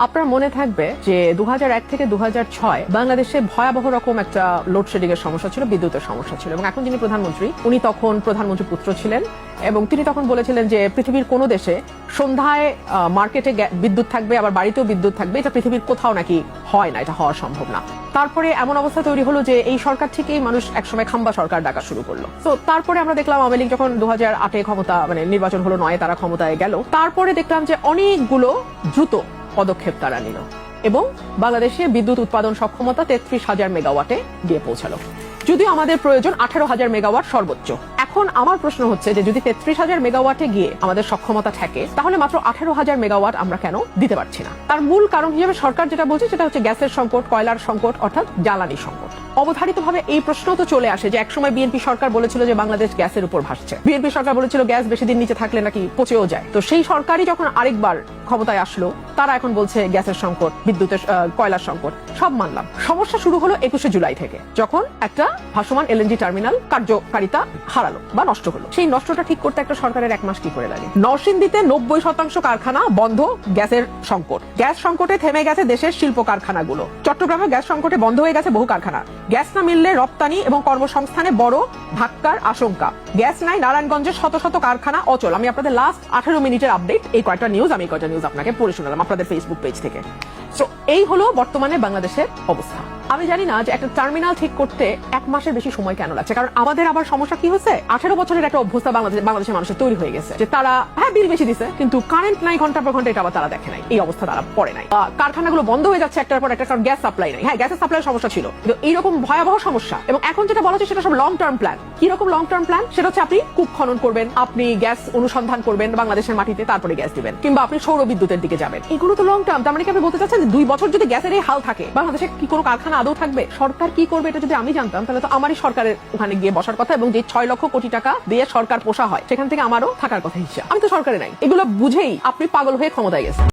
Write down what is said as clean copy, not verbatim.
আপনার মনে থাকবে যে 2001 থেকে 2006 বাংলাদেশে ভয়াবহ রকম একটা লোডশেডিং এর সমস্যা ছিল, বিদ্যুতের সমস্যা ছিল, এবং এখন যিনি প্রধানমন্ত্রী উনি তখন প্রধানমন্ত্রী পুত্র ছিলেন এবং তিনি তখন বলেছিলেন যে পৃথিবীর কোনো দেশে সন্ধ্যায় মার্কেটে বিদ্যুৎ থাকবে, আবার বাড়িতেও বিদ্যুৎ থাকবে, এটা পৃথিবীর কোথাও নাকি হয় না, এটা হওয়া সম্ভব না। তারপরে এমন অবস্থা তৈরি হলো যে এই সরকার থেকেই মানুষ একসময় খাম্বা সরকার ডাকা শুরু করলো। তো তারপরে আমরা দেখলাম আওয়ামী লীগ যখন 2008 ক্ষমতা নির্বাচন হলো, 9 তারা ক্ষমতায় গেল, তারপরে দেখলাম যে অনেকগুলো দ্রুত পদক্ষেপ তারা নিল এবং বাংলাদেশে বিদ্যুৎ উৎপাদন সক্ষমতা 33,000 মেগাওয়াটে গিয়ে পৌঁছালো, যদিও আমাদের প্রয়োজন 18,000 মেগাওয়াট সর্বোচ্চ। এখন আমার প্রশ্ন হচ্ছে যে যদি 33,000 মেগাওয়াটে গিয়ে আমাদের সক্ষমতা থাকে, তাহলে মাত্র 18,000 মেগাওয়াট আমরা কেন দিতে পারছি না? তার মূল কারণ হিসেবে সরকার যেটা বলছে সেটা হচ্ছে গ্যাসের সংকট, কয়লার সংকট, অর্থাৎ জ্বালানি সংকট। অবধারিতভাবে এই প্রশ্ন তো চলে আসে যে একসময় বিএনপি সরকার বলেছিল যে বাংলাদেশ গ্যাসের উপর ভাসছে, বিএনপি সরকার বলেছিল গ্যাস বেশি দিন নিচে থাকলে নাকি পচেও যায়। তো সেই সরকারই যখন আরেকবার ক্ষমতায় আসলো, তারা এখন বলছে গ্যাসের সংকট, বিদ্যুতের কয়লার সংকট। সব মানলাম, সমস্যা শুরু হলো 21শে জুলাই থেকে, যখন একটা ভাসমান এলএনজি টার্মিনাল কার্যকারিতা হারালো বা নষ্ট হলো। সেই নষ্টটা ঠিক করতে একটা সরকারের 1 মাস কি করে লাগে? নরসিংদীতে 90% কারখানা বন্ধ, গ্যাসের সংকট। গ্যাস সংকটে থেমে গেছে দেশের শিল্প কারখানাগুলো। চট্টগ্রামে গ্যাস সংকটে বন্ধ হয়ে গেছে বহু কারখানা। গ্যাস না মিললে রপ্তানি এবং কর্মসংস্থানে বড় ধাক্কার আশঙ্কা। গ্যাস নাই নারায়ণগঞ্জের শত শত কারখানা অচল। আমি আপনাদের লাস্ট 18 মিনিটের আপডেট, এই কয়টা নিউজ আপনাকে পড়ে শোনালাম আপনাদের ফেসবুক পেজ থেকে। সো এই হলো বর্তমানে বাংলাদেশের অবস্থা। আমি জানি না যে একটা টার্মিনাল ঠিক করতে 1 মাসের বেশি সময় কেন লাগছে, কারণ আমাদের আবার সমস্যা কি হচ্ছে, 18 বছরের একটা অভ্যস্ত বাংলাদেশের মানুষের তৈরি হয়ে গেছে যে তারা বিল বেশি দিছে কিন্তু কারেন্ট নাই ঘন্টা পর ঘন্টা, এটা আবার তারা দেখে নাই। এই অবস্থা তারা পড়ে নাই। কারখানাগুলো বন্ধ হয়ে যাচ্ছে একটার পর একটা, কারণ গ্যাস সাপ্লাই নাই। গ্যাসের সাপ্লাই সমস্যা ছিল, কিন্তু এইরকম ভয়াবহ সমস্যা। এবং এখন যেটা বলা হচ্ছে সেটা সব লং টার্ম প্ল্যান। কিরকম লং টার্ম প্ল্যান? সেটা হচ্ছে আপনি কূপ খনন করবেন, আপনি গ্যাস অনুসন্ধান করবেন বাংলাদেশের মাটিতে, তারপরে গ্যাস দিবেন, কিংবা আপনি সৌর বিদ্যুতের দিকে যাবেন। এগুলো তো লং টার্ম। তার মানে কি আপনি বলতে চাচ্ছেন যে 2 বছর যদি গ্যাসের এই হাল থাকে, বাংলাদেশে কি কোনো কারখানা আদৌ থাকবে? সরকার কি করবে এটা যদি আমি জানতাম, তাহলে তো আমারই সরকারের ওখানে গিয়ে বসার কথা, এবং যে 6 লক্ষ কোটি টাকা দিয়ে সরকার পোষা হয় সেখান থেকে আমারও থাকার কথা হিসাব। আমি তো সরকারে নাই। এগুলো বুঝেই আপনি পাগল হয়ে ক্ষমতায় গেছেন।